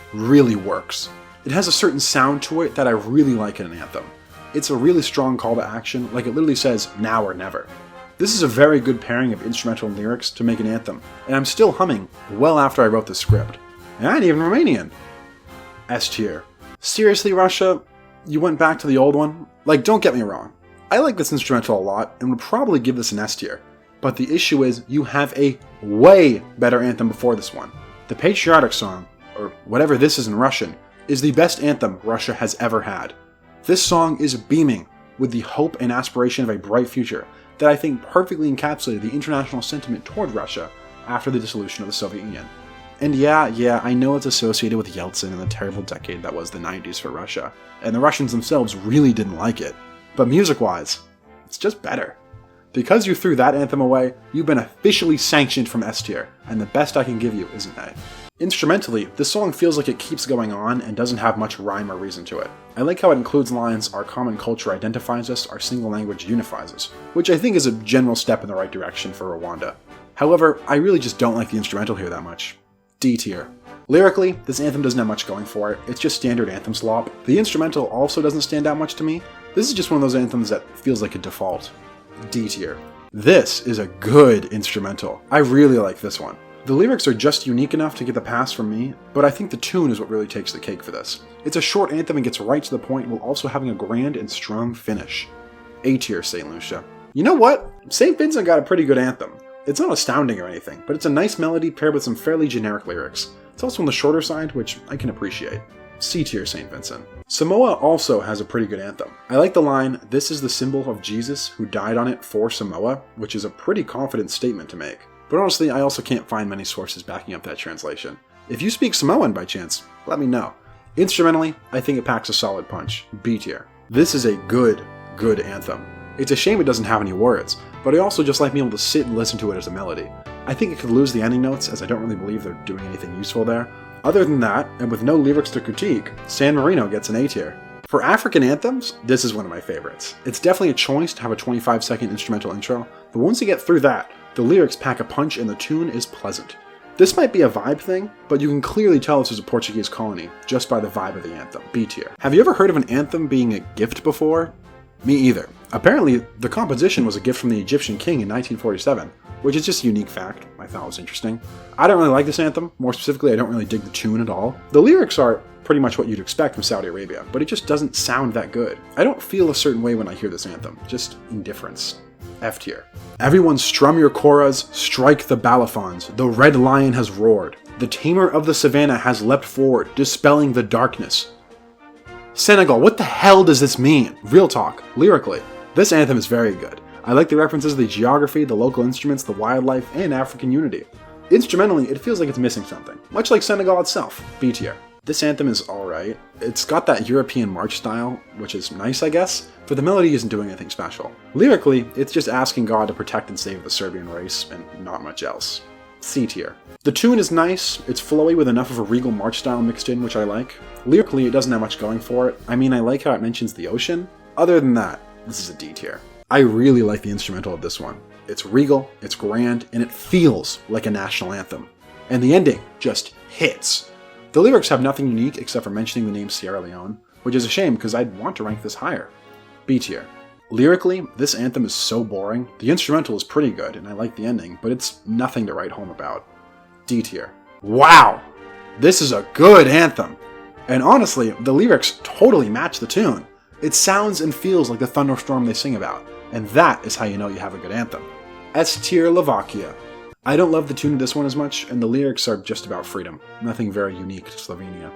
works. It has a certain sound to it that I really like in an anthem. It's a really strong call to action, like it literally says now or never. This is a very good pairing of instrumental and lyrics to make an anthem, and I'm still humming well after I wrote the script. And I ain't even Romanian. S tier. Seriously, Russia? You went back to the old one? Like, don't get me wrong. I like this instrumental a lot and would probably give this an S tier. But the issue is, you have a way better anthem before this one. The patriotic song, or whatever this is in Russian, is the best anthem Russia has ever had. This song is beaming with the hope and aspiration of a bright future that I think perfectly encapsulated the international sentiment toward Russia after the dissolution of the Soviet Union. And yeah, I know it's associated with Yeltsin and the terrible decade that was the 90s for Russia, and the Russians themselves really didn't like it. But music-wise, it's just better. Because you threw that anthem away, you've been officially sanctioned from S tier, and the best I can give you is an A. Instrumentally, this song feels like it keeps going on and doesn't have much rhyme or reason to it. I like how it includes lines, "Our common culture identifies us, our single language unifies us," which I think is a general step in the right direction for Rwanda. However, I really just don't like the instrumental here that much. D tier. Lyrically, this anthem doesn't have much going for it, it's just standard anthem slop. The instrumental also doesn't stand out much to me. This is just one of those anthems that feels like a default. D tier. This is a good instrumental. I really like this one. The lyrics are just unique enough to get the pass from me, but I think the tune is what really takes the cake for this. It's a short anthem and gets right to the point while also having a grand and strong finish. A tier, St. Lucia. You know what? St. Vincent got a pretty good anthem. It's not astounding or anything, but it's a nice melody paired with some fairly generic lyrics. It's also on the shorter side, which I can appreciate. C tier, St. Vincent. Samoa also has a pretty good anthem. I like the line, "This is the symbol of Jesus who died on it for Samoa," which is a pretty confident statement to make. But honestly, I also can't find many sources backing up that translation. If you speak Samoan by chance, let me know. Instrumentally, I think it packs a solid punch. B tier. This is a good anthem. It's a shame it doesn't have any words, but I also just like being able to sit and listen to it as a melody. I think it could lose the ending notes, as I don't really believe they're doing anything useful there. Other than that, and with no lyrics to critique, San Marino gets an A tier. For African anthems, this is one of my favorites. It's definitely a choice to have a 25-second instrumental intro, but once you get through that, the lyrics pack a punch and the tune is pleasant. This might be a vibe thing, but you can clearly tell this is a Portuguese colony just by the vibe of the anthem. B tier. Have you ever heard of an anthem being a gift before? Me either. Apparently, the composition was a gift from the Egyptian king in 1947, which is just a unique fact I thought was interesting. I don't really like this anthem. More specifically, I don't really dig the tune at all. The lyrics are pretty much what you'd expect from Saudi Arabia, but it just doesn't sound that good. I don't feel a certain way when I hear this anthem, just indifference. F tier. Everyone strum your koras, strike the balafons. The red lion has roared. The tamer of the savannah has leapt forward, dispelling the darkness. Senegal, what the hell does this mean? Real talk, lyrically. This anthem is very good. I like the references to the geography, the local instruments, the wildlife, and African unity. Instrumentally, it feels like it's missing something, much like Senegal itself. B tier. This anthem is alright. It's got that European march style, which is nice I guess, but the melody isn't doing anything special. Lyrically, it's just asking God to protect and save the Serbian race, and not much else. C tier. The tune is nice, it's flowy with enough of a regal march style mixed in, which I like. Lyrically, it doesn't have much going for it. I mean, I like how it mentions the ocean. Other than that, this is a D tier. I really like the instrumental of this one. It's regal, it's grand, and it feels like a national anthem. And the ending just hits. The lyrics have nothing unique except for mentioning the name Sierra Leone, which is a shame because I'd want to rank this higher. B tier. Lyrically, this anthem is so boring. The instrumental is pretty good, and I like the ending, but it's nothing to write home about. D tier. Wow! This is a good anthem! And honestly, the lyrics totally match the tune. It sounds and feels like the thunderstorm they sing about, and that is how you know you have a good anthem. S tier Slovakia. I don't love the tune of this one as much, and the lyrics are just about freedom. Nothing very unique to Slovenia.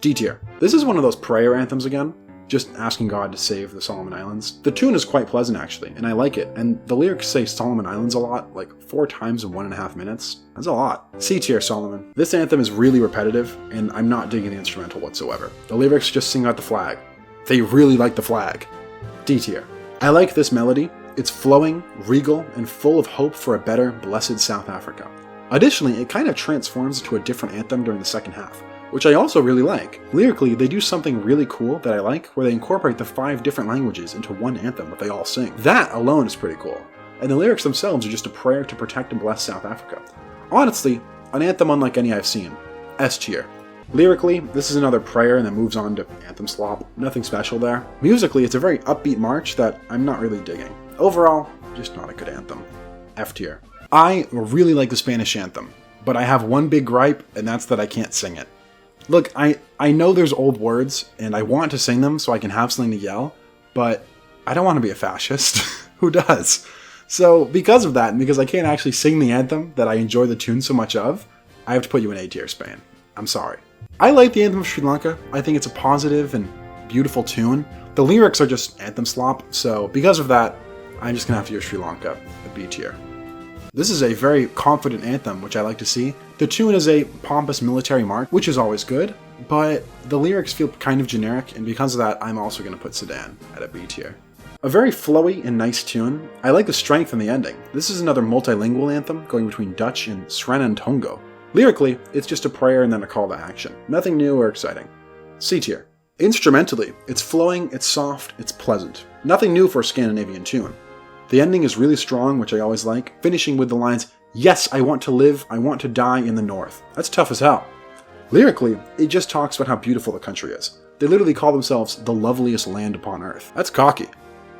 D tier. This is one of those prayer anthems again, just asking God to save the Solomon Islands. The tune is quite pleasant actually, and I like it, and the lyrics say Solomon Islands a lot, like 4 times in 1.5 minutes. That's a lot. C tier Solomon. This anthem is really repetitive, and I'm not digging the instrumental whatsoever. The lyrics just sing out the flag. They really like the flag. D tier. I like this melody. It's flowing, regal, and full of hope for a better, blessed South Africa. Additionally, it kind of transforms into a different anthem during the second half, which I also really like. Lyrically, they do something really cool that I like, where they incorporate the 5 different languages into one anthem that they all sing. That alone is pretty cool. And the lyrics themselves are just a prayer to protect and bless South Africa. Honestly, an anthem unlike any I've seen. S tier. Lyrically, this is another prayer and then moves on to anthem slop. Nothing special there. Musically, it's a very upbeat march that I'm not really digging. Overall, just not a good anthem. F tier. I really like the Spanish anthem, but I have one big gripe, and that's that I can't sing it. Look, I know there's old words, and I want to sing them so I can have something to yell, but I don't want to be a fascist. Who does? So, because of that, and because I can't actually sing the anthem that I enjoy the tune so much of, I have to put you in A tier, Spain. I'm sorry. I like the Anthem of Sri Lanka. I think it's a positive and beautiful tune. The lyrics are just anthem slop, so because of that, I'm just gonna have to give Sri Lanka a B tier. This is a very confident anthem, which I like to see. The tune is a pompous military march, which is always good, but the lyrics feel kind of generic, and because of that, I'm also gonna put Sudan at a B tier. A very flowy and nice tune. I like the strength in the ending. This is another multilingual anthem, going between Dutch and Sren and Tongo. Lyrically, it's just a prayer and then a call to action. Nothing new or exciting. C tier. Instrumentally, it's flowing, it's soft, it's pleasant. Nothing new for a Scandinavian tune. The ending is really strong, which I always like, finishing with the lines, "Yes, I want to live, I want to die in the north." That's tough as hell. Lyrically, it just talks about how beautiful the country is. They literally call themselves the loveliest land upon earth. That's cocky.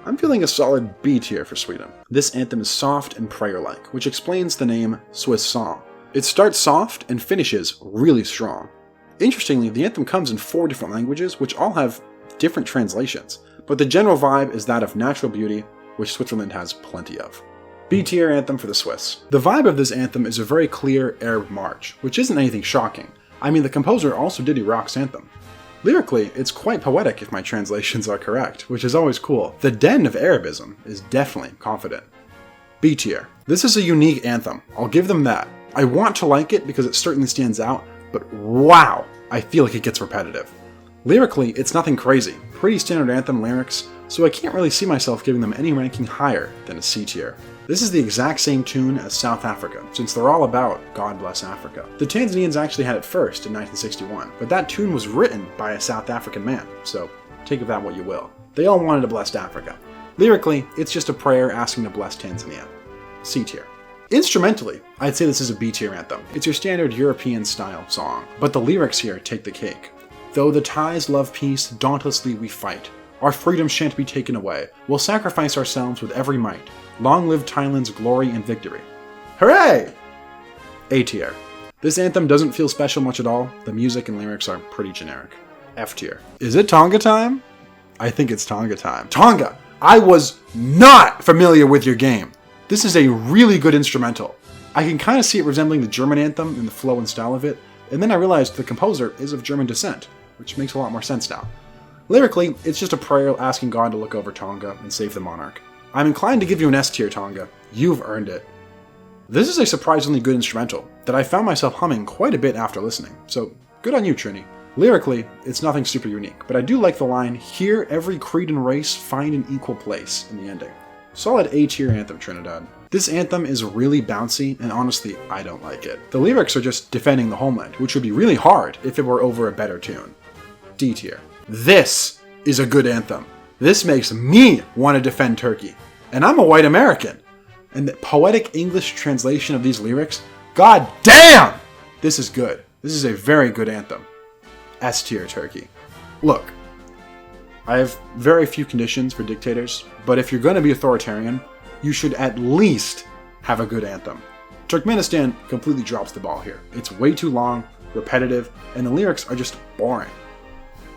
I'm feeling a solid B tier for Sweden. This anthem is soft and prayer-like, which explains the name Swiss song. It starts soft and finishes really strong. Interestingly, the anthem comes in 4 different languages, which all have different translations, but the general vibe is that of natural beauty, which Switzerland has plenty of. B tier anthem for the Swiss. The vibe of this anthem is a very clear Arab march, which isn't anything shocking. I mean, the composer also did Iraq's anthem. Lyrically, it's quite poetic if my translations are correct, which is always cool. The den of Arabism is definitely confident. B tier. This is a unique anthem, I'll give them that. I want to like it because it certainly stands out, but wow, I feel like it gets repetitive. Lyrically, it's nothing crazy, pretty standard anthem lyrics, so I can't really see myself giving them any ranking higher than a C tier. This is the exact same tune as South Africa, since they're all about God bless Africa. The Tanzanians actually had it first in 1961, but that tune was written by a South African man, so take of that what you will. They all wanted to bless Africa. Lyrically, it's just a prayer asking to bless Tanzania. C tier. Instrumentally, I'd say this is a B tier anthem. It's your standard European style song, but the lyrics here take the cake. Though the Thais love peace, dauntlessly we fight. Our freedom shan't be taken away. We'll sacrifice ourselves with every might. Long live Thailand's glory and victory. Hooray! A tier. This anthem doesn't feel special much at all. The music and lyrics are pretty generic. F tier. Is it Tonga time? I think it's Tonga time. Tonga! I was not familiar with your game. This is a really good instrumental. I can kind of see it resembling the German anthem in the flow and style of it, and then I realized the composer is of German descent, which makes a lot more sense now. Lyrically, it's just a prayer asking God to look over Tonga and save the monarch. I'm inclined to give you an S tier, Tonga. You've earned it. This is a surprisingly good instrumental that I found myself humming quite a bit after listening, so good on you, Trini. Lyrically, it's nothing super unique, but I do like the line, "Here every creed and race find an equal place" in the ending. Solid A tier anthem, Trinidad. This anthem is really bouncy, and honestly, I don't like it. The lyrics are just defending the homeland, which would be really hard if it were over a better tune. D tier. This is a good anthem. This makes me want to defend Turkey. And I'm a white American. And the poetic English translation of these lyrics, god damn! This is good. This is a very good anthem. S tier, Turkey. Look, I have very few conditions for dictators, but if you're going to be authoritarian, you should at least have a good anthem. Turkmenistan completely drops the ball here. It's way too long, repetitive, and the lyrics are just boring.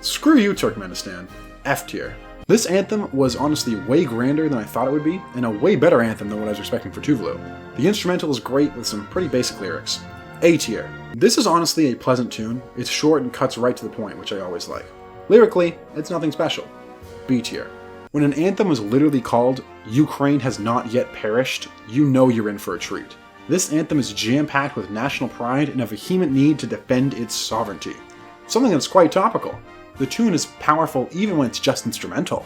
Screw you, Turkmenistan. F tier. This anthem was honestly way grander than I thought it would be, and a way better anthem than what I was expecting for Tuvalu. The instrumental is great with some pretty basic lyrics. A tier. This is honestly a pleasant tune. It's short and cuts right to the point, which I always like. Lyrically, it's nothing special. B tier. When an anthem is literally called "Ukraine Has Not Yet Perished," you know you're in for a treat. This anthem is jam-packed with national pride and a vehement need to defend its sovereignty. Something that's quite topical. The tune is powerful even when it's just instrumental.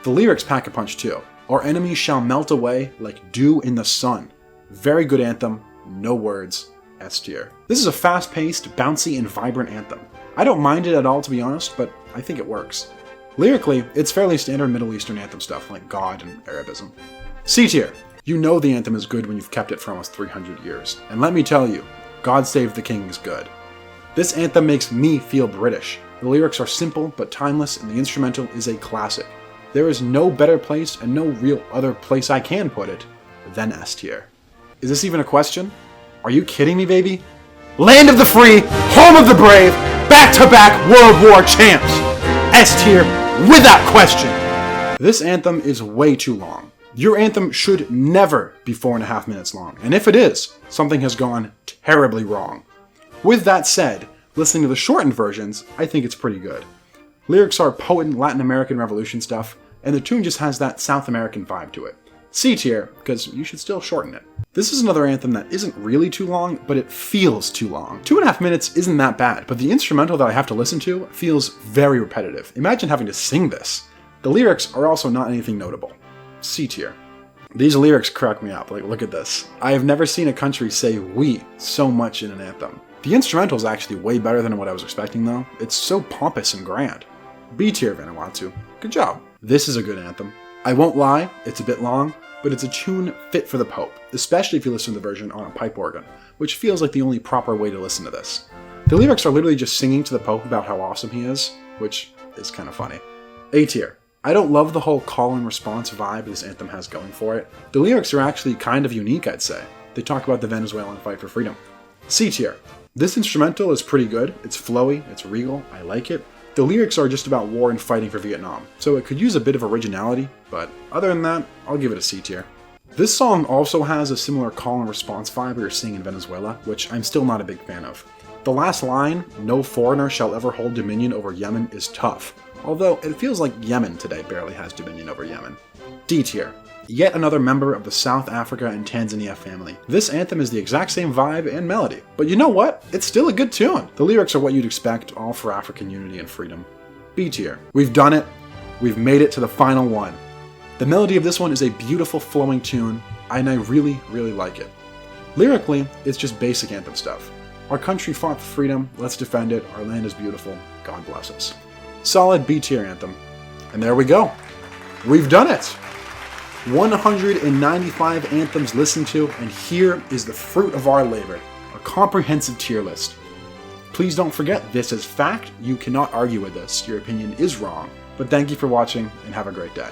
The lyrics pack a punch too. Our enemies shall melt away like dew in the sun. Very good anthem, no words, S tier. This is a fast-paced, bouncy, and vibrant anthem. I don't mind it at all, to be honest, but I think it works. Lyrically, it's fairly standard Middle Eastern anthem stuff like God and Arabism. C tier. You know the anthem is good when you've kept it for almost 300 years. And let me tell you, God Save the King is good. This anthem makes me feel British. The lyrics are simple but timeless, and the instrumental is a classic. There is no better place, and no real other place I can put it, than S tier. Is this even a question? Are you kidding me, baby? Land of the free, home of the brave, back-to-back World War champs! S tier, without question! This anthem is way too long. Your anthem should never be 4.5 minutes long, and if it is, something has gone terribly wrong. With that said, listening to the shortened versions, I think it's pretty good. Lyrics are potent Latin American Revolution stuff, and the tune just has that South American vibe to it. C tier, because you should still shorten it. This is another anthem that isn't really too long, but it feels too long. 2.5 minutes isn't that bad, but the instrumental that I have to listen to feels very repetitive. Imagine having to sing this. The lyrics are also not anything notable. C tier. These lyrics crack me up, like look at this. I have never seen a country say "we" so much in an anthem. The instrumental is actually way better than what I was expecting though. It's so pompous and grand. B tier, Vanuatu. Good job. This is a good anthem. I won't lie, it's a bit long, but it's a tune fit for the Pope, especially if you listen to the version on a pipe organ, which feels like the only proper way to listen to this. The lyrics are literally just singing to the Pope about how awesome he is, which is kind of funny. A tier. I don't love the whole call and response vibe this anthem has going for it. The lyrics are actually kind of unique, I'd say. They talk about the Venezuelan fight for freedom. C tier. This instrumental is pretty good. It's flowy, it's regal, I like it. The lyrics are just about war and fighting for Vietnam, so it could use a bit of originality, but other than that, I'll give it a C tier. This song also has a similar call and response vibe we were seeing in Venezuela, which I'm still not a big fan of. The last line, "No foreigner shall ever hold dominion over Yemen," is tough, although it feels like Yemen today barely has dominion over Yemen. D tier. Yet another member of the South Africa and Tanzania family. This anthem is the exact same vibe and melody, but you know what? It's still a good tune. The lyrics are what you'd expect, all for African unity and freedom. B tier. We've done it. We've made it to the final one. The melody of this one is a beautiful flowing tune, and I really, really like it. Lyrically, it's just basic anthem stuff. Our country fought for freedom, let's defend it, our land is beautiful, God bless us. Solid B tier anthem. And there we go. We've done it! 195 anthems listened to, and here is the fruit of our labor, a comprehensive tier list. Please don't forget, this is fact, you cannot argue with this, your opinion is wrong, but thank you for watching, and have a great day.